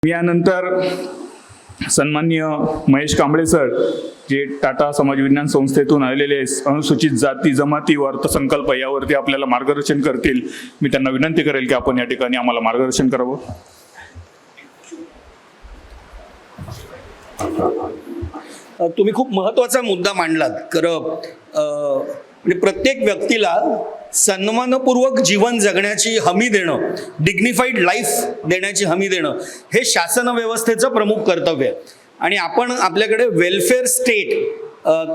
यानंतर सन्माननीय महेश कांबळे सर, जे टाटा समाज विज्ञान संस्थेतून आलेले अनुसूचित जाती जमाती व अर्थसंकल्प यावरती आपल्याला मार्गदर्शन करतील. मी त्यांना विनंती करेल की आपण या ठिकाणी आम्हाला मार्गदर्शन करावं. तुम्ही खूप महत्त्वाचा मुद्दा मांडलात. म्हणजे प्रत्येक व्यक्तीला सन्मानपूर्वक जीवन जगण्याची हमी देणं, डिग्निफाईड लाईफ देण्याची हमी देणं हे शासन व्यवस्थेचं प्रमुख कर्तव्य आहे. आणि आपण आपल्याकडे वेलफेअर स्टेट,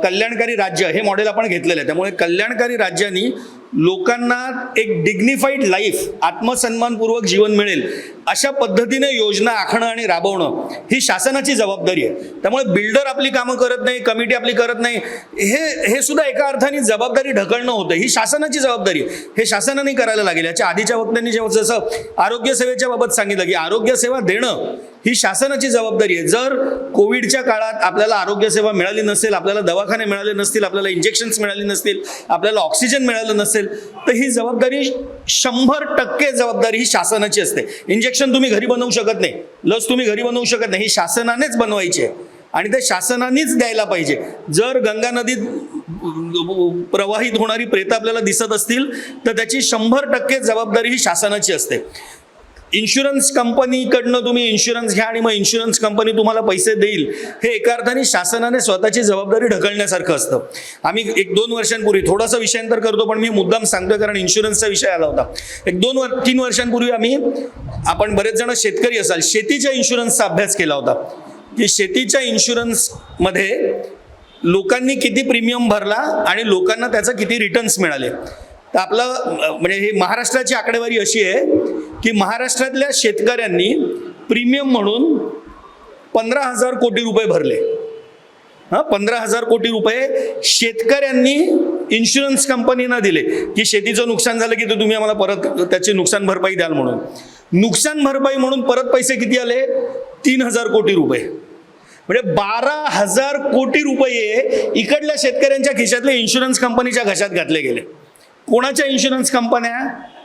कल्याणकारी राज्य हे मॉडेल आपण घेतलेलं आहे. त्यामुळे कल्याणकारी राज्यांनी लोकांना एक डिग्निफाईड लाईफ, आत्मसन्मानपूर्वक जीवन मिळेल अशा पद्धतीने योजना आखणं आणि राबवणं ही शासनाची जबाबदारी आहे. त्यामुळे बिल्डर आपली कामं करत नाही, कमिटी आपली करत नाही, हे सुद्धा एका अर्थाने जबाबदारी ढकलणं होतं. ही शासनाची जबाबदारी आहे, हे शासनाने करायला लागेल. याच्या आधीच्या वक्त्यांनी जसं आरोग्य सेवेच्या बाबत सांगितलं की आरोग्य सेवा देणं ही शासनाची जबाबदारी आहे. जर कोविडच्या काळात आपल्याला आरोग्य सेवा मिळाली नसेल, आपल्याला दवाखाने मिळाले नसतील, आपल्याला इंजेक्शन्स मिळाली नसतील, आपल्याला ऑक्सिजन मिळालं नसेल, तर ही जबाबदारी 100% जबाबदारी ही शासनाची असते. इंजेक्शन तुम्ही घरी बनवू शकत नाही, लस तुम्ही घरी बनवू शकत नाही, ही शासनानेच बनवायची आहे आणि ते शासनानेच द्यायला पाहिजे. जर गंगा नदीत प्रवाहित होणारी प्रेतं आपल्याला दिसत असतील तर त्याची 100% जबाबदारी ही शासनाची असते. इन्शुरन्स कंपनीकडनं तुम्ही इन्शुरन्स घ्या आणि मग इन्शुरन्स कंपनी तुम्हाला पैसे देईल, हे एका अर्थाने शासनाने स्वतःची जबाबदारी ढकलण्यासारखं असतं. आम्ही 1-2 वर्षांपूर्वी, थोडासा विषयांतर करतो पण मी मुद्दाम सांगतोय कारण इन्शुरन्सचा विषय आला होता. 1-2-3 वर्षांपूर्वी आपण बरेच जण शेतकरी असाल, शेतीच्या इन्शुरन्सचा अभ्यास केला होता की शेतीच्या इन्शुरन्समध्ये लोकांनी किती प्रीमियम भरला आणि लोकांना त्याचा किती रिटर्न्स मिळाले. तर आपलं म्हणजे ही महाराष्ट्राची आकडेवारी अशी आहे की महाराष्ट्रातल्या शेतकऱ्यांनी प्रीमियम म्हणून 15,000 कोटी रुपये भरले. 15,000 कोटी रुपये शेतकऱ्यांनी इन्शुरन्स कंपनीना दिले की शेतीचं नुकसान झालं की तुम्ही आम्हाला परत त्याची नुकसान भरपाई द्याल म्हणून. नुकसान भरपाई म्हणून परत पैसे किती आले? 3,000 कोटी रुपये. म्हणजे 12,000 कोटी रुपये इकडल्या शेतकऱ्यांच्या खिशातले इन्शुरन्स कंपनीच्या घशात घातले गेले. कोणाच्या इन्शुरन्स कंपन्या?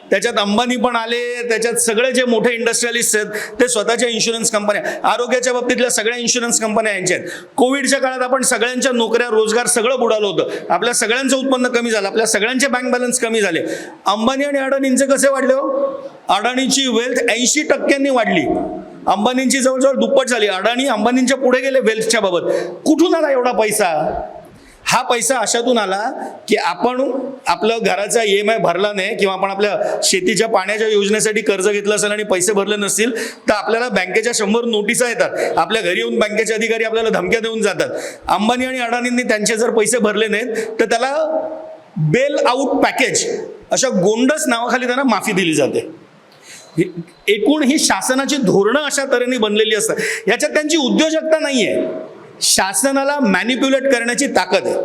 त्याच्यात अंबानी पण आले, त्याच्यात सगळे जे मोठे इंडस्ट्रियलिस्ट आहेत ते स्वतःच्या इन्शुरन्स कंपन्या, आरोग्याच्या बाबतीतल्या सगळ्या इन्शुरन्स कंपन्या यांच्या आहेत. कोविडच्या काळात आपण सगळ्यांच्या नोकऱ्या, रोजगार सगळं बुडालं होतं, आपल्या सगळ्यांचं उत्पन्न कमी झालं, आपल्या सगळ्यांचे बँक बॅलन्स कमी झाले. अंबानी आणि अडाणींचे कसे वाढले हो? अडाणीची वेल्थ 80% वाढली, अंबानींची जवळजवळ दुप्पट झाली. अडाणी अंबानींच्या पुढे गेले वेल्थच्या बाबत. कुठून आला एवढा पैसा? हा पैसा अशातून आला की आपण आपलं घराचा EMI भरला नाही किंवा आपण आपल्या शेतीच्या पाण्याच्या योजनेसाठी कर्ज घेतलं असेल आणि पैसे भरले नसतील तर आपल्याला बँकेच्या 100 नोटिसा येतात. आपल्या घरी येऊन बँकेचे अधिकारी आपल्याला धमक्या देऊन जातात. अंबानी आणि अडाणींनी त्यांचे जर पैसे भरले नाहीत तर त्याला बेल आउट पॅकेज अशा गोंडस नावाखाली त्यांना माफी दिली जाते. एकूण ही शासनाची धोरणं अशा तऱ्हेने बनलेली असतात. याच्यात त्यांची उद्योजकता नाही आहे. शासनाला मॅनिप्युलेट करण्याची ताकद आहे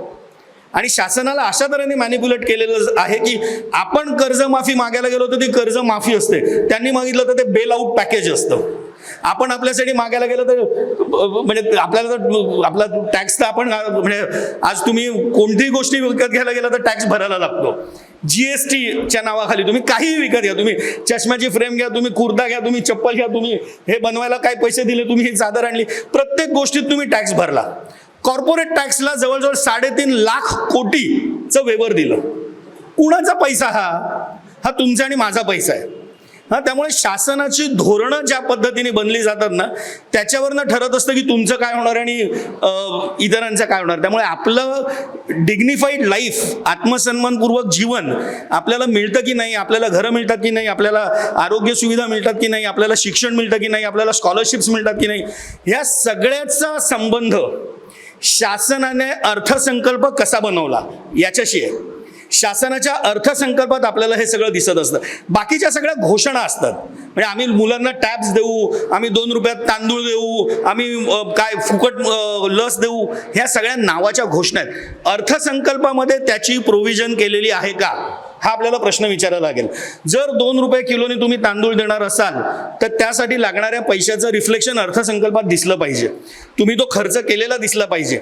आणि शासनाला अशा तऱ्हेने मॅनिप्युलेट केलेलं आहे की आपण कर्जमाफी मागायला गेलो तर ती कर्जमाफी असते, त्यांनी मागितलं तर ते बेल आउट पॅकेज असतं. आपण आपल्यासाठी मागायला गेलो तर म्हणजे आपल्याला तर आपला टॅक्स तर आपण म्हणजे आज तुम्ही कोणतीही गोष्टी विकत घ्यायला गेला तर टॅक्स भरायला लागतो. GSTच्या नावाखाली तुम्ही काहीही विकत घ्या, तुम्ही चष्म्याची फ्रेम घ्या, तुम्ही कुर्ता घ्या, तुम्ही चप्पल घ्या, तुम्ही हे बनवायला काय पैसे दिले, तुम्ही ही चादर आणली, प्रत्येक गोष्टीत तुम्ही टॅक्स भरला. कॉर्पोरेट टॅक्सला जवळजवळ 3.5 लाख कोटीचं वेवर दिलं. कुणाचा पैसा हा तुमचा आणि माझा पैसा आहे. त्यामुळे शासनाची धोरणं ज्या पद्धतीने बनली जातात ना त्याच्यावरनं ठरत असतं की तुमचं काय होणार आणि इतरांचं काय होणार. त्यामुळे आपलं डिग्निफाईड लाईफ, आत्मसन्मानपूर्वक जीवन आपल्याला मिळतं की नाही, आपल्याला घरं मिळतात की नाही, आपल्याला आरोग्य सुविधा मिळतात की नाही, आपल्याला शिक्षण मिळतं की नाही, आपल्याला स्कॉलरशिप्स मिळतात की नाही, ह्या सगळ्याचा संबंध शासनाने अर्थसंकल्प कसा बनवला याच्याशी आहे. शासनाच्या अर्थसंकल्पात आपल्याला हे सगळं दिसत असतं. बाकीच्या सगळ्या घोषणा असतात. म्हणजे आम्ही मुलांना टॅब्स देऊ, आम्ही 2 रुपयात तांदूळ देऊ, आम्ही काय फुकट लस देऊ, ह्या सगळ्या नावाच्या घोषणा आहेत. अर्थसंकल्पामध्ये त्याची प्रोव्हिजन केलेली आहे का हा आपल्याला प्रश्न विचारायला लागेल. जर 2 रुपये किलोने तुम्ही तांदूळ देणार असाल तर त्यासाठी लागणाऱ्या पैशाचं रिफ्लेक्शन अर्थसंकल्पात दिसलं पाहिजे. तुम्ही तो खर्च केलेला दिसला पाहिजे.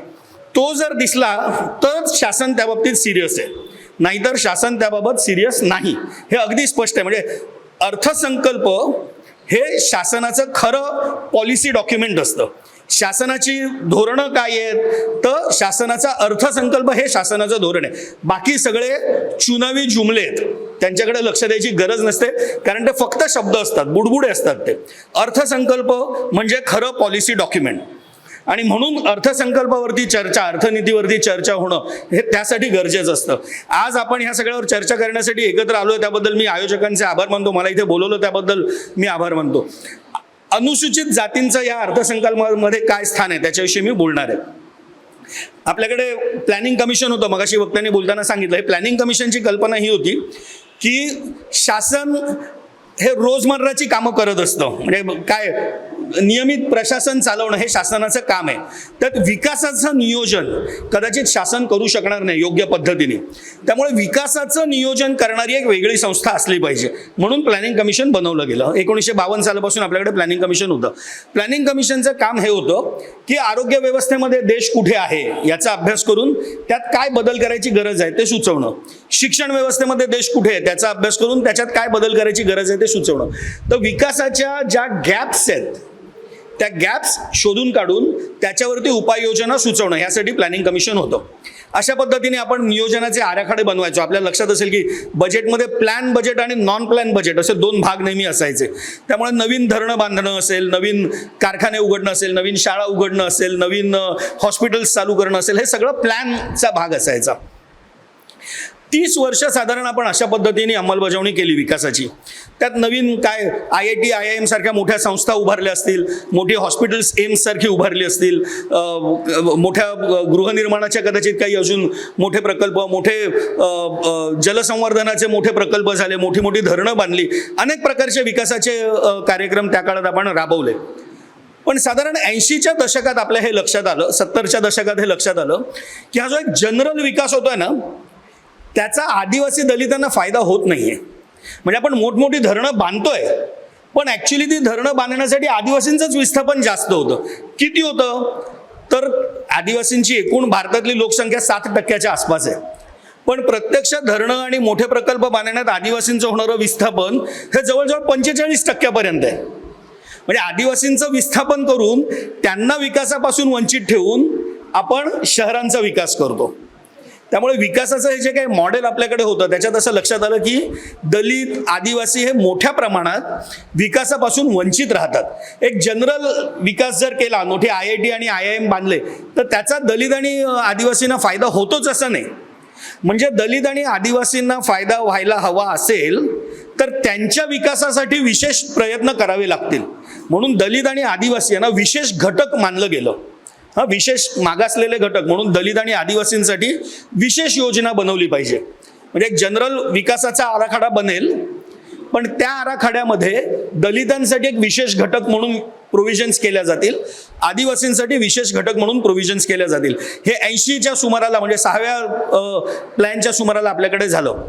तो जर दिसला तर शासन त्या बाबतीत सिरियस आहे, नाहीतर शासन त्याबाबत सिरियस नाही. हे अगदी स्पष्ट आहे. म्हणजे अर्थसंकल्प हे शासनाचं खरं पॉलिसी डॉक्युमेंट असतं. शासनाची धोरणं काय आहेत, तर शासनाचा अर्थसंकल्प हे शासनाचं धोरण आहे. बाकी सगळे चुनावी जुमले आहेत, त्यांच्याकडे लक्ष द्यायची गरज नसते, कारण ते फक्त शब्द असतात, बुडबुडे असतात. ते अर्थसंकल्प म्हणजे खरं पॉलिसी डॉक्युमेंट. आणि म्हणून अर्थसंकल्पावरती चर्चा, अर्थनीतीवरती चर्चा होणं हे त्यासाठी गरजेचं असतं. आज आपण ह्या सगळ्यावर चर्चा करण्यासाठी एकत्र आलोय, त्याबद्दल मी आयोजकांचे आभार मानतो. मला इथे बोलवलं त्याबद्दल मी आभार मानतो. अनुसूचित जातींचं या अर्थसंकल्पामध्ये काय स्थान आहे त्याच्याविषयी मी बोलणार आहे. आपल्याकडे प्लॅनिंग कमिशन होतं, मगाशी वक्त्यांनी बोलताना सांगितलं. हे प्लॅनिंग कमिशनची कल्पना ही होती की शासन हे रोजमर्राची कामं करत असतं, म्हणजे काय नियमित प्रशासन चालवणं हे शासनाचं काम आहे. त्यात विकासाचं नियोजन कदाचित शासन करू शकणार नाही योग्य पद्धतीने. त्यामुळे विकासाचं नियोजन करणारी एक वेगळी संस्था असली पाहिजे, म्हणून प्लॅनिंग कमिशन बनवलं गेलं. 1952 सालापासून आपल्याकडे प्लॅनिंग कमिशन होतं. प्लॅनिंग कमिशनचं काम हे होतं की आरोग्य व्यवस्थेमध्ये देश कुठे आहे याचा अभ्यास करून त्यात काय बदल करायची गरज आहे ते सुचवणं. शिक्षण व्यवस्थेमध्ये देश कुठे आहे त्याचा अभ्यास करून त्याच्यात काय बदल करायची गरज आहे ते सुचवणं. तर विकासाच्या ज्या गॅप्स आहेत त्या गॅप्स शोधून काढून त्याच्यावरती उपाययोजना सुचवणं, यासाठी प्लॅनिंग कमिशन होतं. अशा पद्धतीने आपण नियोजनाचे आराखडे बनवायचो. आपल्याला लक्षात असेल की बजेटमध्ये प्लॅन बजेट आणि नॉन प्लॅन बजेट असे दोन भाग नेहमी असायचे. त्यामुळे नवीन धरणं बांधणं असेल, नवीन कारखाने उघडणं असेल, नवीन शाळा उघडणं असेल, नवीन हॉस्पिटल्स चालू करणं असेल, हे सगळं प्लॅनचा भाग असायचा. 30 वर्ष साधारण आपण अशा पद्धतीने अंमलबजावणी केली विकासाची. त्यात नवीन काय IIT, IIM सारख्या मोठ्या संस्था उभारल्या असतील, मोठी हॉस्पिटल्स एम्स सारखी उभारली असतील, मोठ्या गृहनिर्माणाच्या कदाचित काही अजून मोठे प्रकल्प, मोठे जलसंवर्धनाचे मोठे प्रकल्प झाले, मोठी मोठी धरणं बांधली, अनेक प्रकारचे विकासाचे कार्यक्रम त्या काळात आपण राबवले. पण साधारण 80च्या दशकात आपल्या हे लक्षात आलं, 70च्या दशकात हे लक्षात आलं की हा जो एक जनरल विकास होतोय ना, त्याचा आदिवासी दलितांना फायदा होत नाहीये. म्हणजे आपण मोठमोठी धरणं बांधतोय, पण ऍक्च्युली ती धरणं बांधण्यासाठी आदिवासींचंच विस्थापन जास्त होतं. किती होतं, तर आदिवासींची एकूण भारतातली लोकसंख्या 7% आसपास आहे. पण प्रत्यक्ष धरणं आणि मोठे प्रकल्प बांधण्यात आदिवासींचं होणारं विस्थापन हे जवळजवळ 45% आहे. म्हणजे आदिवासींचं विस्थापन करून त्यांना विकासापासून वंचित ठेवून आपण शहरांचा विकास करतो. त्यामुळे विकासाचं हे जे काही मॉडेल आपल्याकडे होतं त्याच्यात असं लक्षात आलं की दलित, आदिवासी हे मोठ्या प्रमाणात विकासापासून वंचित राहतात. एक जनरल विकास जर केला, मोठे IIT आणि IIM बांधले, तर त्याचा दलित आणि आदिवासींना फायदा होतोच असं नाही. म्हणजे दलित आणि आदिवासींना फायदा व्हायला हवा असेल तर त्यांच्या विकासासाठी विशेष प्रयत्न करावे लागतील. म्हणून दलित आणि आदिवासी यांना विशेष घटक मानलं गेलं. विशेष मागासलेले घटक म्हणून दलित आणि आदिवासींसाठी विशेष योजना बनवली पाहिजे. म्हणजे एक जनरल विकासाचा आराखडा बनेल, पण त्या आराखड्यामध्ये दलितांसाठी एक विशेष घटक म्हणून प्रोव्हिजन्स केल्या जातील, आदिवासींसाठी विशेष घटक म्हणून प्रोव्हिजन्स केल्या जातील. हे 80च्या सुमाराला, म्हणजे 6व्या प्लॅनच्या सुमाराला आपल्याकडे झालं.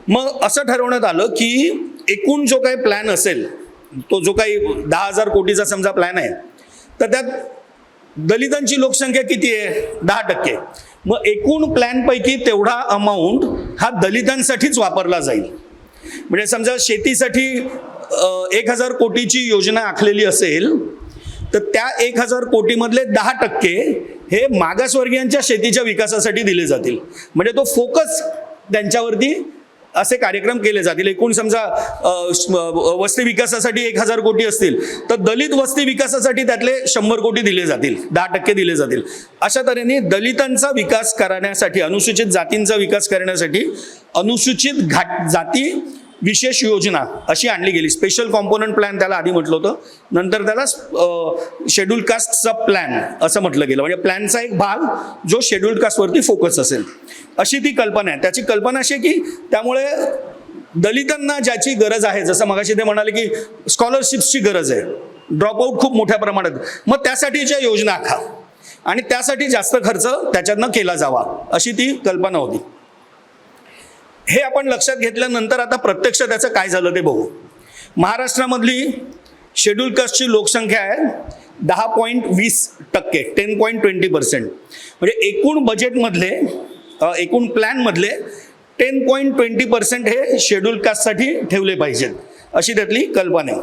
मग असं ठरवण्यात आलं की एकूण जो काही प्लॅन असेल, तो जो काही 10,000 कोटीचा समजा प्लॅन आहे, तर त्यात दलितांची लोकसंख्या किती आहे, 10%. मग एकूण प्लॅनपैकी तेवढा अमाऊंट हा दलितांसाठीच वापरला जाईल. म्हणजे समजा शेतीसाठी 1,000 कोटीची योजना आखलेली असेल, तर त्या 1,000 कोटीमधले 10% हे मागासवर्गीयांच्या शेतीच्या विकासासाठी दिले जातील. म्हणजे तो फोकस त्यांच्यावरती असे कार्यक्रम केले जातील. एकूण समजा वस्ती विकासासाठी 1,000 कोटी असतील, तर दलित वस्ती विकासासाठी त्यातले 100 कोटी दिले जातील, 10% दिले जातील. अशा तऱ्हेने दलितांचा विकास करण्यासाठी, अनुसूचित जातींचा विकास करण्यासाठी अनुसूचित जाती विशेष योजना अशी आणली गेली. स्पेशल कॉम्पोनंट प्लॅन त्याला आधी म्हटलं होतं, नंतर त्याला शेड्यूल्ड कास्ट सब प्लॅन असं म्हटलं गेलं. म्हणजे प्लॅनचा एक भाग जो शेड्यूल्ड कास्टवरती फोकस असेल, अशी ती कल्पना आहे. त्याची कल्पना अशी आहे की त्यामुळे दलितांना ज्याची गरज आहे, जसं मगाशी ते म्हणाले की स्कॉलरशिप्सची गरज आहे, ड्रॉपआउट खूप मोठ्या प्रमाणात, मग त्यासाठीच्या योजना आखा आणि त्यासाठी जास्त खर्च त्याच्यातनं केला जावा, अशी ती कल्पना होती. हे आपण लक्षात घेतल्यानंतर आता प्रत्यक्ष त्याचं काय झालं ते बघू. महाराष्ट्रामधली शेड्यूल्ड कास्टची लोकसंख्या आहे 10.20%, 10.20%. म्हणजे एकूण बजेटमधले, एकूण प्लॅनमधले 10.20% हे शेड्यूल्ड कास्टसाठी ठेवले पाहिजेत. अशी त्यातली कल्पना आहे.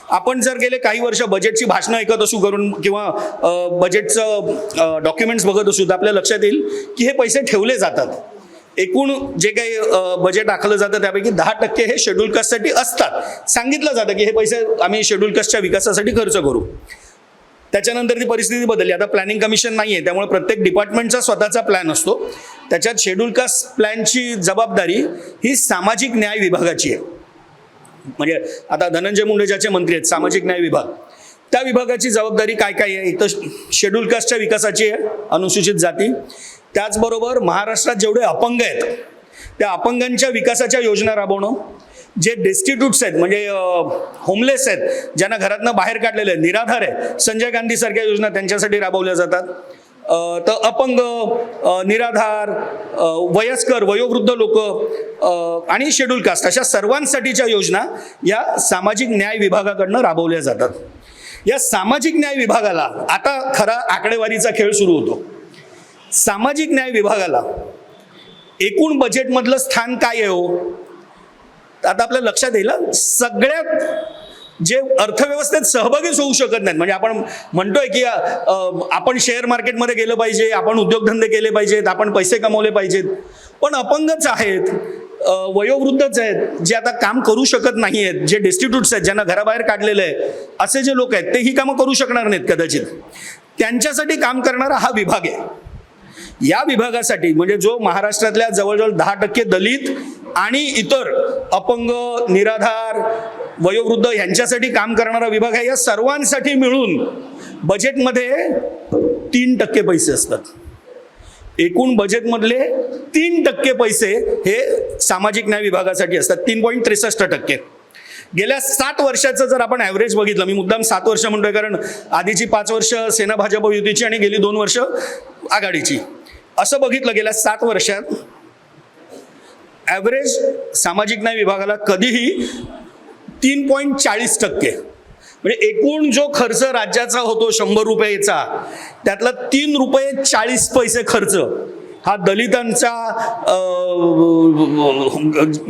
आपण जर गेले काही वर्ष बजेटची भाषणं ऐकत असू करून किंवा बजेटचं डॉक्युमेंट्स बघत असू तर आपल्या लक्षात येईल की हे पैसे ठेवले जातात. एकूण जे काही बजेट आखलं जातं त्यापैकी 10% हे शेड्यूल कास्टसाठी असतात. सांगितलं जातं की हे पैसे आम्ही शेड्यूल कास्टच्या विकासासाठी खर्च करू. त्याच्यानंतर ती परिस्थिती बदलली. आता प्लॅनिंग कमिशन नाही आहे, त्यामुळे प्रत्येक डिपार्टमेंटचा स्वतःचा प्लॅन असतो. त्याच्यात शेड्यूल कास्ट प्लॅनची जबाबदारी ही सामाजिक न्याय विभागाची आहे. म्हणजे आता धनंजय मुंडे ज्याचे मंत्री आहेत सामाजिक न्याय विभाग, त्या विभागाची जबाबदारी काय काय आहे? एक तर शेड्यूल कास्टच्या विकासाची आहे, अनुसूचित जाती. त्याचबरोबर महाराष्ट्रात जेवढे अपंग आहेत त्या अपंगांच्या विकासाच्या योजना राबवणं, जे डेस्टिट्यूट्स आहेत म्हणजे होमलेस आहेत, ज्यांना घरातनं बाहेर काढलेले आहेत, निराधार आहे, संजय गांधी सारख्या योजना त्यांच्यासाठी राबवल्या जातात. तर अपंग, निराधार, वयस्कर, वयोवृद्ध लोक आणि शेड्यूल कास्ट अशा सर्वांसाठीच्या योजना या सामाजिक न्याय विभागाकडनं राबवल्या जातात. या सामाजिक न्याय विभागाला आता खरा आकडेवारीचा खेळ सुरू होतो. सामाजिक न्याय विभागाला एकूण बजेटमधलं स्थान काय आहे हो? आता आपल्या लक्षात येईल सगळ्यात जे अर्थव्यवस्थेत सहभागीच होऊ शकत नाहीत. म्हणजे आपण म्हणतोय की आपण शेअर मार्केटमध्ये गेलं पाहिजे, आपण उद्योगधंदे केले पाहिजेत, आपण पैसे कमवले पाहिजेत, पण अपंगच आहेत, वयोवृद्धच आहेत, जे आता काम करू शकत नाही आहेत, जे डेस्टिट्यूट्स आहेत, ज्यांना घराबाहेर काढलेलं आहे, असे जे लोक आहेत ते ही कामं करू शकणार नाहीत कदाचित. त्यांच्यासाठी काम करणारा हा विभाग आहे. या विभागासाठी म्हणजे जो महाराष्ट्रातल्या जवळजवळ 10% दलित आणि इतर अपंग, निराधार, वयोवृद्ध यांच्यासाठी काम करणारा विभाग आहे. या सर्वांसाठी मिळून बजेटमध्ये 3% पैसे असतात. एकूण बजेटमधले 3% पैसे हे सामाजिक न्याय विभागासाठी असतात. 3.63%. गेल्या 7 वर्षाचं जर आपण ॲव्हरेज बघितलं, मी मुद्दाम 7 वर्ष म्हणतोय कारण आधीची 5 वर्ष सेना भाजप युतीची आणि गेली 2 वर्ष आघाडीची, असं बघितलं गेल्या 7 वर्षात ॲव्हरेज सामाजिक न्याय विभागाला कधीही 3.40%, म्हणजे एकूण जो खर्च राज्याचा होतो 100 रुपयेचा त्यातला 3 रुपये 40 पैसे खर्च हा दलितांचा,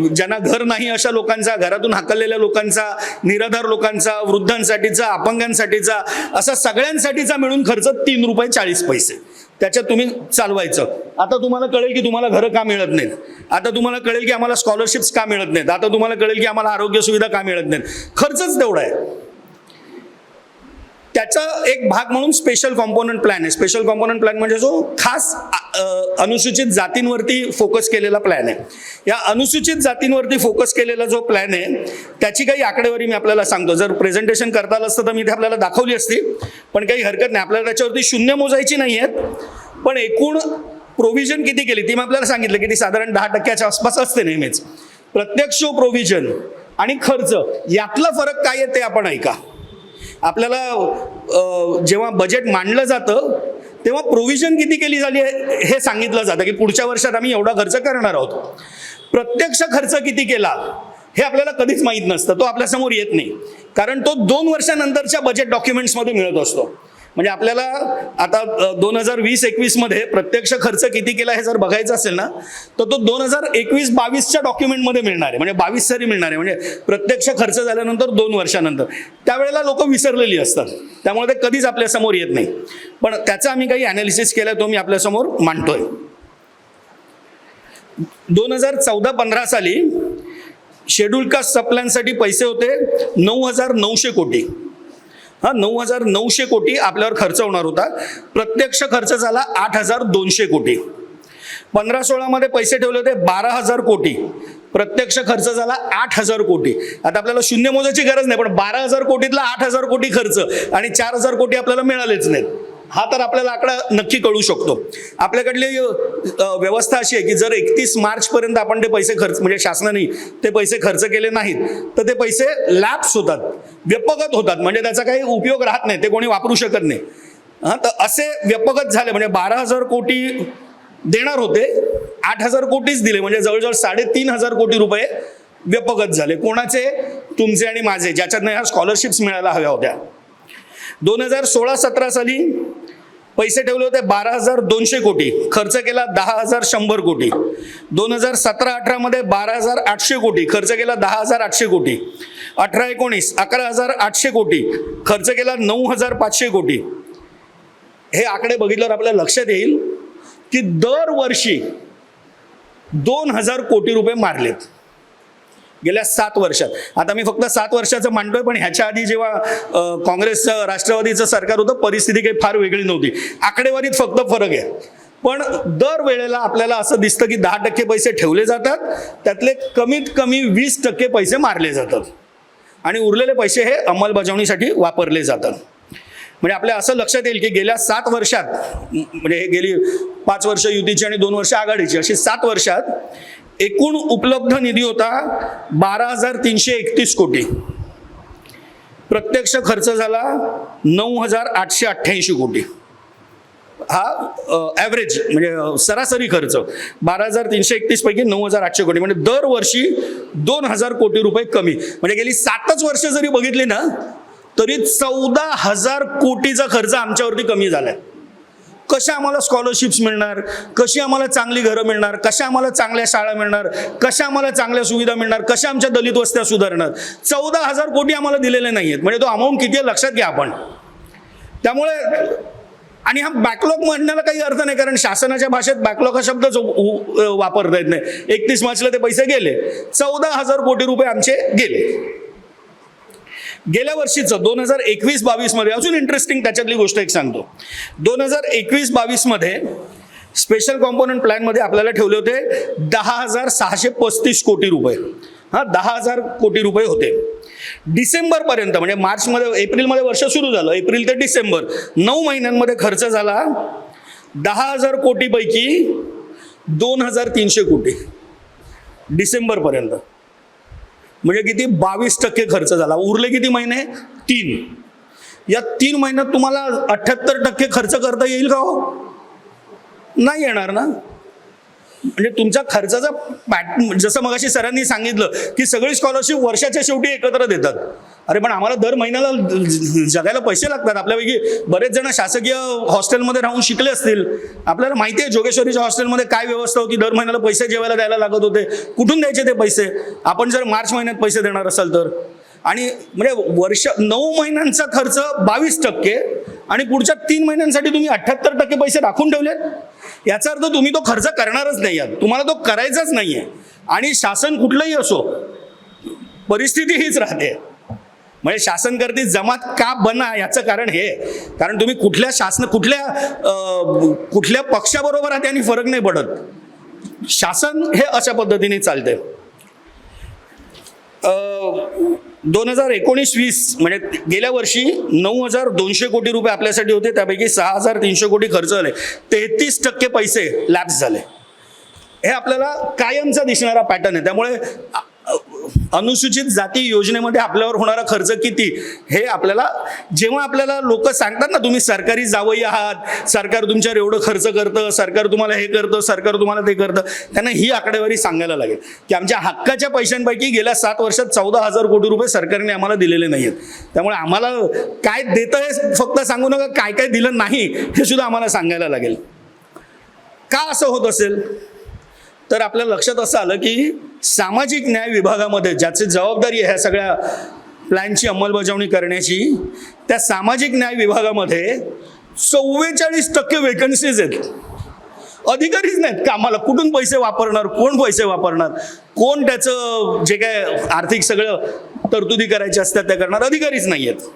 ज्यांना घर नाही अशा लोकांचा, घरातून हाकललेल्या लोकांचा, निराधार लोकांचा, वृद्धांसाठीचा, अपंगांसाठीचा, असा सगळ्यांसाठीचा मिळून खर्च 3 रुपये 40 पैसे. त्याच्यात तुम्ही चालवायचं. आता तुम्हाला कळेल की तुम्हाला घरं का मिळत नाहीत, आता तुम्हाला कळेल की आम्हाला स्कॉलरशिप्स का मिळत नाहीत, आता तुम्हाला कळेल की आम्हाला आरोग्य सुविधा का मिळत नाहीत. खर्चच तेवढा आहे. त्याचा एक भाग म्हणून स्पेशल कॉम्पोनंट प्लॅन आहे. स्पेशल कॉम्पोनंट प्लॅन म्हणजे जो खास अनुसूचित जातींवरती फोकस केलेला प्लॅन आहे. या अनुसूचित जातींवरती फोकस केलेला जो प्लॅन आहे त्याची काही आकडेवारी मी आपल्याला सांगतो. जर प्रेझेंटेशन करता आलं असतं तर मी ते आपल्याला दाखवली असती, पण काही हरकत नाही. आपल्याला त्याच्यावरती शून्य मोजायची नाही आहेत, पण एकूण प्रोव्हिजन किती केली ती मी आपल्याला सांगितलं की ती साधारण 10%च्या आसपास असते नेहमीच. प्रत्यक्ष प्रोव्हिजन आणि खर्च यातला फरक काय आहे ते आपण ऐका. आपल्याला जेव्हा बजेट मांडलं जातं तेव्हा प्रोव्हिजन किती केली झाली आहे हे सांगितलं जातं की पुढच्या वर्षात आम्ही एवढा खर्च करणार आहोत. प्रत्यक्ष खर्च किती केला हे आपल्याला कधीच माहीत नसतं, तो आपल्यासमोर येत नाही, कारण तो 2 वर्षानंतरच्या बजेट डॉक्युमेंट्समध्ये मिळत असतो. म्हणजे आपल्याला आता 2020-21 मध्ये प्रत्यक्ष खर्च किती केला हे जर बघायचं असेल ना तर तो 2021-22च्या डॉक्युमेंटमध्ये मिळणार आहे. म्हणजे 22 साली मिळणार आहे. म्हणजे प्रत्यक्ष खर्च झाल्यानंतर 2 वर्षानंतर. त्यावेळेला लोक विसरलेली असतात, त्यामुळे ते कधीच आपल्यासमोर येत नाही. पण त्याचा आम्ही काही ॲनालिसिस केला, तो मी आपल्यासमोर मांडतोय. 2014-15 साली शेड्यूल कास्ट सबप्लॅनसाठी पैसे होते 9,900 कोटी. 9,900 कोटी आपल्यावर खर्च होणार होता. प्रत्यक्ष खर्च झाला 8,200 कोटी. 15-16 मध्ये पैसे ठेवले होते 12,000 कोटी. प्रत्यक्ष खर्च झाला 8,000 कोटी. आता आपल्याला शून्य मोजायची गरज नाही, पण 12,000 कोटीतला 8,000 कोटी खर्च आणि 4,000 कोटी आपल्याला मिळालेच नाहीत. हा तर आपल्याला आकडा नक्की कळू शकतो. आपल्याकडली व्यवस्था अशी आहे की जर 31 मार्चपर्यंत आपण ते पैसे खर्च म्हणजे शासनाने ते पैसे खर्च केले नाहीत तर ते पैसे लॅप्स होतात, व्यपगत होतात, म्हणजे त्याचा काही उपयोग राहत नाही, ते कोणी वापरू शकत नाही. तर असे व्यपगत झाले. म्हणजे 12,000 कोटी देणार होते, 8,000 कोटीच दिले, म्हणजे जवळजवळ 3,500 कोटी रुपये व्यपगत झाले. कोणाचे? तुमचे आणि माझे, ज्याच्यातनं ह्या स्कॉलरशिप्स मिळायला हव्या होत्या. 2016-17 साली पैसे ठेवले होते 12,200 कोटी, खर्च केला 10,100 कोटी. 2017-18 मध्ये 12,800 कोटी, खर्च केला 10,800 कोटी. 18-19 11,800 कोटी, खर्च केला 9,500 कोटी. हे आकडे बघितल्यावर आपल्याला लक्षात येईल की दरवर्षी 2,000 कोटी रुपये मारलेत गेल्या 7 वर्षात. आता मी फक्त 7 वर्षाचं मांडतोय, पण ह्याच्या आधी जेव्हा काँग्रेसचं राष्ट्रवादीचं सरकार होतं परिस्थिती काही फार वेगळी नव्हती. आकडेवारीत फक्त फरक आहे. पण दर वेळेला आपल्याला असं दिसतं की 10% पैसे ठेवले जातात, त्यातले कमीत कमी 20% पैसे मारले जातात आणि उरलेले पैसे हे अंमलबजावणीसाठी वापरले जातात. म्हणजे आपल्या असं लक्षात येईल की गेल्या 7 वर्षात, म्हणजे हे गेली 5 वर्ष युतीची आणि 2 वर्ष आघाडीची, अशी 7 वर्षात एकूण उपलब्ध निधी होता 12,331 कोटी. प्रत्यक्ष खर्च झाला 9,888 कोटी. हा ॲव्हरेज म्हणजे सरासरी खर्च 12,331 पैकी 9,800 कोटी, म्हणजे दरवर्षी 2,000 कोटी रुपये कमी. म्हणजे गेली 7च वर्ष जरी बघितली ना तरी 14,000 कोटीचा खर्च आमच्यावरती कमी झालाय. कशा आम्हाला स्कॉलरशिप्स मिळणार, कशी आम्हाला चांगली घरं मिळणार, कशा आम्हाला चांगल्या शाळा मिळणार, कशा आम्हाला चांगल्या सुविधा मिळणार, कशा आमच्या दलित वस्त्या सुधारणार, 14,000 कोटी आम्हाला दिलेले नाही आहेत. म्हणजे तो अमाऊंट किती आहे लक्षात घ्या आपण. त्यामुळे आणि हा बॅकलॉग म्हणण्याला काही अर्थ नाही, कारण शासनाच्या भाषेत बॅकलॉग हा शब्दच वापरता येत नाही. 31 मार्चला ते पैसे गेले, 14,000 कोटी रुपये आमचे गेले. गेल्या वर्षीचं 2021-22 मध्ये अजून इंटरेस्टिंग त्याच्यातली गोष्ट एक सांगतो. 2021-22 मध्ये स्पेशल कॉम्पोनंट प्लॅनमध्ये आपल्याला ठेवले होते 10,635 कोटी रुपये. 10,000 कोटी रुपये होते. डिसेंबरपर्यंत म्हणजे मार्चमध्ये एप्रिलमध्ये वर्ष सुरू झालं, एप्रिल ते डिसेंबर 9 महिन्यांमध्ये खर्च झाला 10,000 कोटीपैकी 2,300 कोटी डिसेंबरपर्यंत. म्हणजे किती 22% खर्च झाला. उरले किती महिने? 3. या 3 महिन्यात तुम्हाला 78% खर्च करता येईल का हो? नाही येणार ना. म्हणजे तुमच्या खर्चाचा पॅटर्न, जसं मगाशी सरांनी सांगितलं की सगळी स्कॉलरशिप वर्षाच्या शेवटी एकत्र देतात. अरे पण आम्हाला दर महिन्याला जगायला पैसे लागतात. आपल्यापैकी बरेच जण शासकीय हॉस्टेलमध्ये राहून शिकले असतील. आपल्याला माहिती आहे जोगेश्वरीच्या हॉस्टेलमध्ये काय व्यवस्था होती, दर महिन्याला पैसे जेवायला द्यायला लागत होते. कुठून द्यायचे ते पैसे? आपण जर मार्च महिन्यात पैसे देणार असाल तर. आणि म्हणजे 9 महिन्यांचा खर्च 22% आणि पुढच्या 3 महिन्यांसाठी तुम्ही 78% पैसे राखून ठेवलेत. याचा अर्थ तुम्ही तो खर्च करणारच नाही आहात, तुम्हाला तो करायचाच नाहीये. आणि शासन कुठलंही असो परिस्थिती हीच राहते. म्हणजे शासन करते जमात का बना याचं कारण हे, कारण तुम्ही कुठल्या पक्षाबरोबर आहात यांनी फरक नाही पडत. शासन हे अशा पद्धतीने चालते. 2019-20 म्हणजे गेल्या वर्षी 9,200 कोटी रुपये आपल्यासाठी होते, त्यापैकी 6,300 कोटी खर्च झाले. 33% पैसे लॅप्स झाले. हे आपल्याला कायमचा दिसणारा पॅटर्न आहे. त्यामुळे अनुसूचित जाती योजनेमध्ये आपल्यावर होणारा खर्च किती हे आपल्याला, जेव्हा आपल्याला लोक सांगतात ना तुम्ही सरकारी जावई आहात, सरकार तुमच्यावर एवढं खर्च करतं, सरकार तुम्हाला हे करतं, सरकार तुम्हाला ते करतं, त्यांना ही आकडेवारी सांगायला लागेल की आमच्या हक्काच्या पैशांपैकी गेल्या 7 वर्षात 14,000 कोटी रुपये सरकारने आम्हाला दिलेले नाही आहेत. त्यामुळे आम्हाला काय देतं हे फक्त सांगू नका, काय काय दिलं नाही हे सुद्धा आम्हाला सांगायला लागेल. का असं होत असेल तर आपल्या लक्षात असं आलं की सामाजिक न्याय विभागामध्ये ज्याची जबाबदारी आहे ह्या सगळ्या प्लॅनची अंमलबजावणी करण्याची, त्या सामाजिक न्याय विभागामध्ये 44% वेकन्सीज आहेत. अधिकारीच नाहीत कामाला. कुठून पैसे वापरणार, कोण पैसे वापरणार, कोण त्याचं जे काय आर्थिक सगळं तरतुदी करायच्या असतात त्या करणार, अधिकारीच नाही आहेत.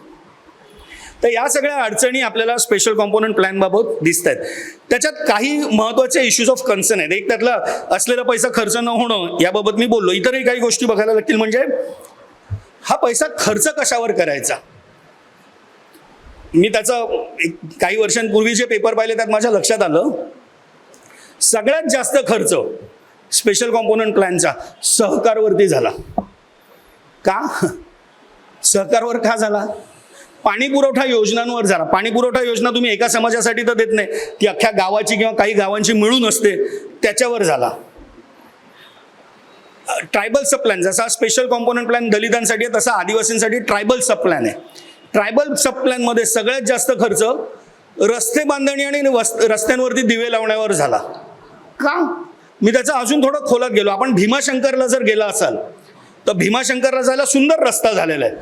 तर या सगळ्या अडचणी आपल्याला स्पेशल कॉम्पोनंट प्लॅनबाबत दिसत आहेत. त्याच्यात काही महत्त्वाचे इश्यूज ऑफ कन्सर्न आहेत. एक त्यातला असलेला पैसा खर्च न होणं याबाबत मी बोललो. इतरही काही गोष्टी बघायला लागतील. म्हणजे हा पैसा खर्च कशावर करायचा. मी त्याचं काही वर्षांपूर्वीचे पेपर पाहिले, त्यात माझ्या लक्षात आलं सगळ्यात जास्त खर्च स्पेशल कॉम्पोनंट प्लॅनचा सहकारवरती झाला. का? सहकारवर का झाला? पाणी पुरवठा योजनांवर झाला. पाणी पुरवठा योजना तुम्ही एका समाजासाठी तर देत नाही, ती अख्ख्या गावाची किंवा काही गावांची मिळून असते, त्याच्यावर झाला. ट्रायबल सब प्लॅन, जसा स्पेशल कॉम्पोनंट प्लॅन दलितांसाठी आहे तसा आदिवासींसाठी ट्रायबल सब प्लॅन आहे. ट्रायबल सब प्लॅनमध्ये सगळ्यात जास्त खर्च रस्ते बांधणी आणि रस्त्यांवरती दिवे लावण्यावर झाला. का? मी त्याचा अजून थोडं खोलात गेलो. आपण भीमाशंकरला जर गेला असाल तर भीमाशंकरला जायला सुंदर रस्ता झालेला आहे,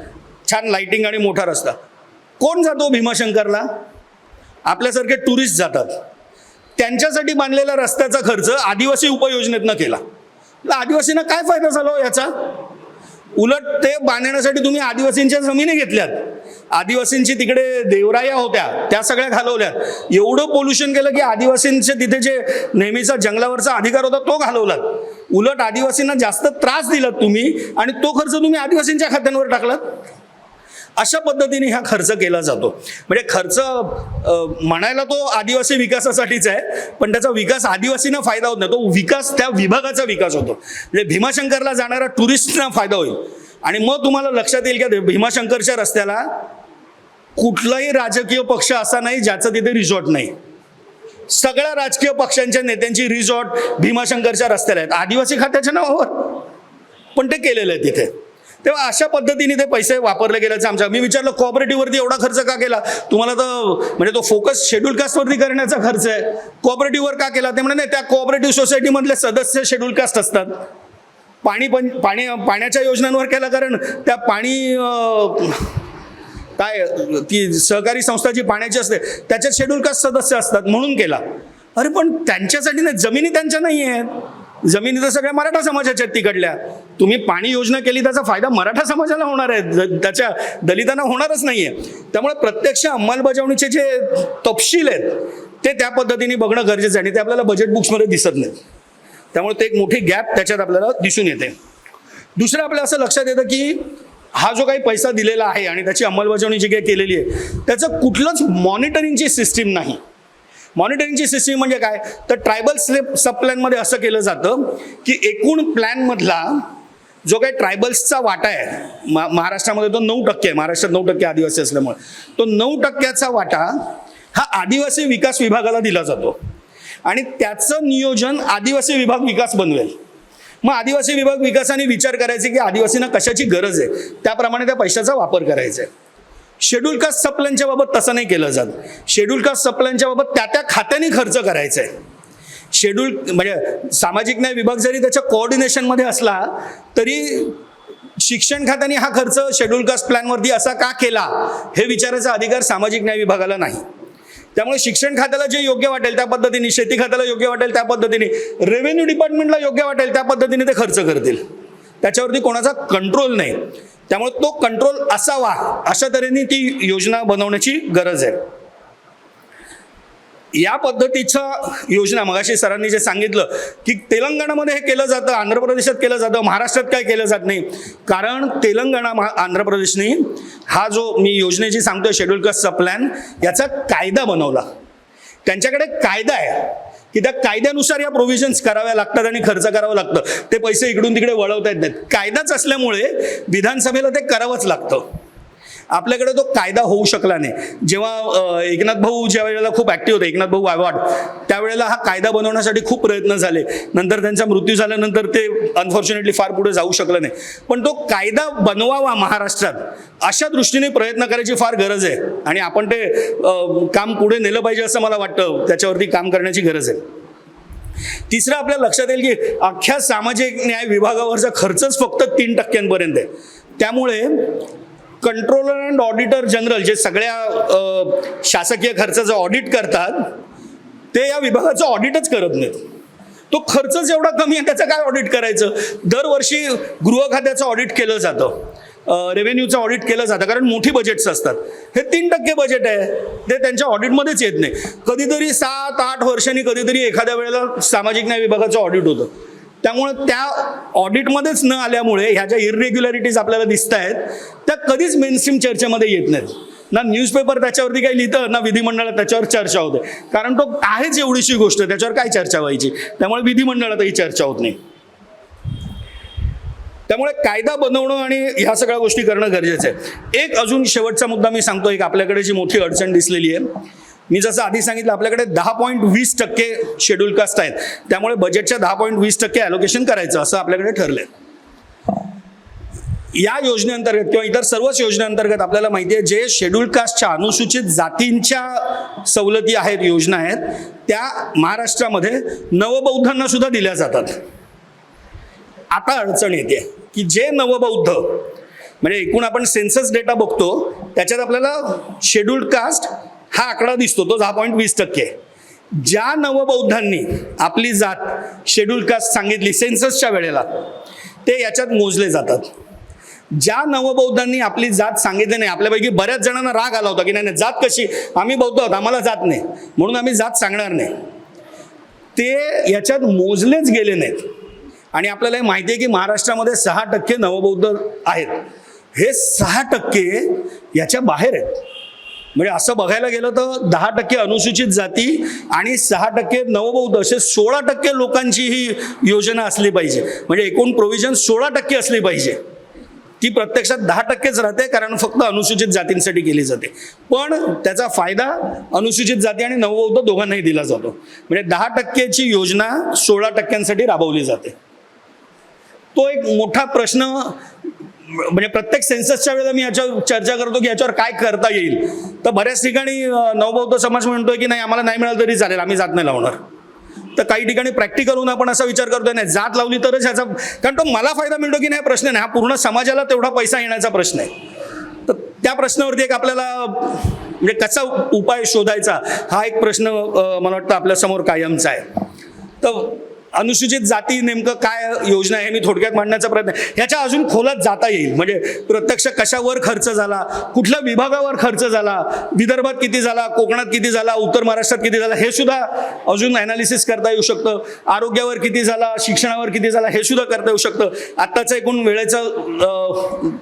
छान लाइटिंग आणि मोठा रस्ता. कोण जातो भीमाशंकरला? आपल्यासारखे टुरिस्ट जातात. त्यांच्यासाठी बांधलेल्या रस्त्याचा खर्च आदिवासी उपयोजनेतनं केला. आदिवासींना काय फायदा झाला हो याचा? उलट ते बांधण्यासाठी तुम्ही आदिवासींच्या जमिनी घेतल्यात, आदिवासींची तिकडे देवराया होत्या त्या सगळ्या घालवल्यात, एवढं पोल्युशन केलं की आदिवासींचे तिथे जे नेहमीचा जंगलावरचा अधिकार होता तो घालवलात. उलट आदिवासींना जास्त त्रास दिलात तुम्ही आणि तो खर्च तुम्ही आदिवासींच्या खात्यांवर टाकलात. अशा पद्धतीने हा खर्च केला जातो. म्हणजे खर्च म्हणायला तो आदिवासी विकासासाठीच आहे, पण त्याचा विकास आदिवासींना फायदा होत नाही, तो विकास त्या विभागाचा विकास होतो. म्हणजे भीमाशंकरला जाणारा टुरिस्टना फायदा होईल. आणि मग तुम्हाला लक्षात येईल की भीमाशंकरच्या रस्त्याला कुठलाही राजकीय पक्ष असा नाही ज्याचं तिथे रिसॉर्ट नाही. सगळ्या राजकीय पक्षांच्या नेत्यांची रिसॉर्ट भीमाशंकरच्या रस्त्याला आहेत, आदिवासी खात्याच्या नावावर, पण ते केलेलं आहे तिथे. तेव्हा अशा पद्धतीने ते पैसे वापरले गेल्याचं आमच्या. मी विचारलं कोऑपरेटिव्हवरती एवढा खर्च का केला? तुम्हाला तर म्हणजे तो फोकस शेड्यूल कास्टवरती करण्याचा खर्च आहे, कोऑपरेटिव्हवर का केला? ते म्हणे नाही, त्या कोऑपरेटिव्ह सोसायटीमधले सदस्य शेड्यूल कास्ट असतात. पाण्याच्या योजनांवर केला, कारण त्या काय ती सहकारी संस्था जी पाण्याची असते त्याच्यात शेड्यूल कास्ट सदस्य असतात म्हणून केला. अरे पण त्यांच्यासाठी नाही, जमिनी त्यांच्या नाही आहेत, जमिनी तर सगळ्या मराठा समाजाच्या आहेत तिकडल्या. तुम्ही पाणी योजना केली त्याचा फायदा मराठा समाजाला होणार आहे, त्याच्या दलितांना होणारच नाहीये. त्यामुळे प्रत्यक्ष अंमलबजावणीचे जे तपशील आहेत ते त्या पद्धतीने बघणं गरजेचं आहे आणि ते आपल्याला बजेट बुक्समध्ये दिसत नाही. त्यामुळे ते एक मोठी गॅप त्याच्यात आपल्याला दिसून येते. दुसरं आपल्याला असं लक्षात येतं की हा जो काही पैसा दिलेला आहे आणि त्याची अंमलबजावणी जी काही केलेली आहे त्याचं कुठलंच मॉनिटरिंगची सिस्टीम नाही. मॉनिटरिंगची सिस्टीम म्हणजे काय? तर ट्रायबल सब प्लॅनमध्ये असं केलं जातं की एकूण प्लॅनमधला जो काही ट्रायबल्सचा वाटा आहे महाराष्ट्रामध्ये तो 9% आहे. महाराष्ट्रात 9% आदिवासी असल्यामुळे तो 9%चा वाटा हा आदिवासी विकास विभागाला दिला जातो आणि त्याचं नियोजन आदिवासी विभाग विकास बनवेल. मग आदिवासी विभाग विकासाने विचार करायचे की आदिवासींना कशाची गरज आहे, त्याप्रमाणे त्या पैशाचा वापर करायचा आहे. शेड्यूल कास्ट सब प्लॅनच्या बाबत तसं नाही केलं जात. शेड्यूल कास्ट सब प्लॅनच्या बाबत त्या खात्याने खर्च करायचा आहे. शेड्यूल म्हणजे सामाजिक न्याय विभाग जरी त्याच्या कोऑर्डिनेशनमध्ये असला तरी शिक्षण खात्याने हा खर्च शेड्यूल कास्ट प्लॅनवरती असा का केला हे विचारायचा अधिकार सामाजिक न्याय विभागाला नाही. त्यामुळे शिक्षण खात्याला जे योग्य वाटेल त्या पद्धतीने, शेती खात्याला योग्य वाटेल त्या पद्धतीने, रेव्हेन्यू डिपार्टमेंटला योग्य वाटेल त्या पद्धतीने ते खर्च करतील. त्याच्यावरती कोणाचा कंट्रोल नाही. त्यामुळे तो कंट्रोल असावा अशा तऱ्हेने ती योजना बनवण्याची गरज आहे. या पद्धतीच्या योजना मगाशी सरांनी जे सांगितलं की तेलंगणामध्ये हे केलं जातं, आंध्र प्रदेशात केलं जातं, महाराष्ट्रात काय केलं जात नाही. कारण तेलंगणा आंध्र प्रदेशने हा जो मी योजनेची सांगतोय शेड्यूल कास्ट सब प्लॅन याचा कायदा बनवला. त्यांच्याकडे कायदा आहे की त्या कायद्यानुसार या प्रोव्हिजन्स कराव्या लागतात आणि खर्च करावं लागतं. ते पैसे इकडून तिकडे वळवता येत नाहीत. कायदाच असल्यामुळे विधानसभेला ते करावंच लागतं. आपल्याकडे तो कायदा होऊ शकला नाही. जेव्हा एकनाथ भाऊ ज्या वेळेला खूप ऍक्टिव्ह होते, एकनाथ भाऊ आव्हाड, त्यावेळेला हा कायदा बनवण्यासाठी खूप प्रयत्न झाले. नंतर त्यांचा मृत्यू झाल्यानंतर ते अनफॉर्च्युनेटली फार पुढे जाऊ शकलं नाही. पण तो कायदा बनवावा महाराष्ट्रात अशा दृष्टीने प्रयत्न करायची फार गरज आहे आणि आपण ते काम पुढे नेलं पाहिजे असं मला वाटतं. त्याच्यावरती काम करण्याची गरज आहे. तिसरं आपल्याला लक्षात येईल की अख्ख्या सामाजिक न्याय विभागावरचा खर्चच फक्त 3% आहे. त्यामुळे कंट्रोलर अँड ऑडिटर जनरल जे सगळ्या शासकीय खर्चाचं ऑडिट करतात ते या विभागाचं ऑडिटच करत नाहीत. तो खर्चच एवढा कमी आहे त्याचं काय ऑडिट करायचं? दरवर्षी गृह खात्याचं ऑडिट केलं जातं, रेव्हेन्यूचं ऑडिट केलं जातं, कारण मोठी बजेट्स असतात. हे 3% बजेट आहे, ते त्यांच्या ऑडिटमध्येच येत नाही. कधीतरी 7-8 वर्षांनी कधीतरी एखाद्या वेळेला सामाजिक न्याय विभागाचं ऑडिट होतं. त्यामुळे त्या ऑडिटमध्येच न आल्यामुळे ह्या ज्या इररेग्युलॅरिटीज आपल्याला दिसत आहेत त्या कधीच मेनस्ट्रीम चर्चेमध्ये येत नाहीत. ना न्यूजपेपर त्याच्यावरती काही लिहितं, ना विधिमंडळात त्याच्यावर चर्चा होते, कारण तो आहेच एवढीशी गोष्ट, त्याच्यावर काय चर्चा व्हायची. त्यामुळे विधिमंडळातही चर्चा होत नाही. त्यामुळे कायदा बनवणं आणि ह्या सगळ्या गोष्टी करणं गरजेचं आहे. एक अजून शेवटचा मुद्दा मी सांगतो. एक आपल्याकडे जी मोठी अडचण दिसलेली आहे, मी जसं आधी सांगितलं आपल्याकडे 10.20% शेड्यूल कास्ट आहेत. त्यामुळे बजेटच्या 10.20% ॲलोकेशन करायचं असं आपल्याकडे ठरलंय. या योजनेअंतर्गत किंवा इतर सर्वच योजनेअंतर्गत आपल्याला माहिती आहे जे शेड्यूल कास्टच्या अनुसूचित जातींच्या सवलती आहेत, योजना आहेत, त्या महाराष्ट्रामध्ये नवबौद्धांना सुद्धा दिल्या जातात. आता अडचण येते की जे नवबौद्ध म्हणजे एकूण आपण सेन्सस डेटा बघतो त्याच्यात आपल्याला शेड्यूल्ड कास्ट हा आकडा दिसतो, तो 10.20%. ज्या नवबौद्धांनी आपली जात शेड्यूल्ड कास्ट सांगितली सेन्ससच्या वेळेला ते याच्यात मोजले जातात. ज्या नवबौद्धांनी आपली जात सांगितली नाही, आपल्यापैकी बऱ्याच जणांना राग आला होता की नाही जात कशी, आम्ही बौद्ध आहोत आम्हाला जात नाही म्हणून आम्ही जात सांगणार नाही, ते याच्यात मोजलेच गेले नाहीत. आणि आपल्याला हे माहिती आहे की महाराष्ट्रामध्ये 6% नवबौद्ध आहेत. हे 6% याच्या बाहेर आहेत. म्हणजे असं बघायला गेलं तर 10% अनुसूचित जाती आणि 6% नवबौद्ध असे 16% लोकांची ही योजना असली पाहिजे. म्हणजे एकूण प्रोव्हिजन 16% असली पाहिजे. ती प्रत्यक्षात 10%च राहते कारण फक्त अनुसूचित जातींसाठी केली जाते. पण त्याचा फायदा अनुसूचित जाती आणि नवबौद्ध दोघांनाही दिला जातो. म्हणजे 10%ची योजना 16%साठी राबवली जाते. तो एक मोठा प्रश्न म्हणजे प्रत्येक सेन्ससच्या वेळेला मी याच्यावर चर्चा करतो की याच्यावर काय करता येईल. तर बऱ्याच ठिकाणी नवबौद्ध समाज म्हणतोय की नाही आम्हाला नाही मिळालं तरी चालेल, आम्ही जात नाही लावणार. तर काही ठिकाणी प्रॅक्टिकल होऊन आपण असा विचार करतोय नाही जात लावली तरच ह्याचा, कारण तो मला फायदा मिळतो की नाही प्रश्न नाही, हा पूर्ण समाजाला तेवढा पैसा येण्याचा प्रश्न आहे. तर त्या प्रश्नावरती एक आपल्याला म्हणजे कसा उपाय शोधायचा हा एक प्रश्न मला वाटतं आपल्यासमोर कायमचा आहे. तर अनुसूचित जाती नेमकं काय योजना आहे मी थोडक्यात मांडण्याचा प्रयत्न, ह्याच्या अजून खोलात जाता येईल. म्हणजे प्रत्यक्ष कशावर खर्च झाला, कुठल्या विभागावर खर्च झाला, विदर्भात किती झाला, कोकणात किती झाला, उत्तर महाराष्ट्रात किती झाला, हे सुद्धा अजून ॲनालिसिस करता येऊ शकतं. आरोग्यावर किती झाला, शिक्षणावर किती झाला हे सुद्धा करता येऊ शकतं. आत्ताचं एकूण वेळेचा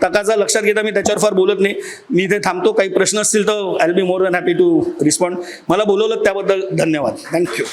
तकाचा लक्षात घेता मी त्याच्यावर फार बोलत नाही, मी इथे थांबतो. काही प्रश्न असतील तर I will be more than happy to respond. मला बोलवलं त्याबद्दल धन्यवाद. थँक्यू.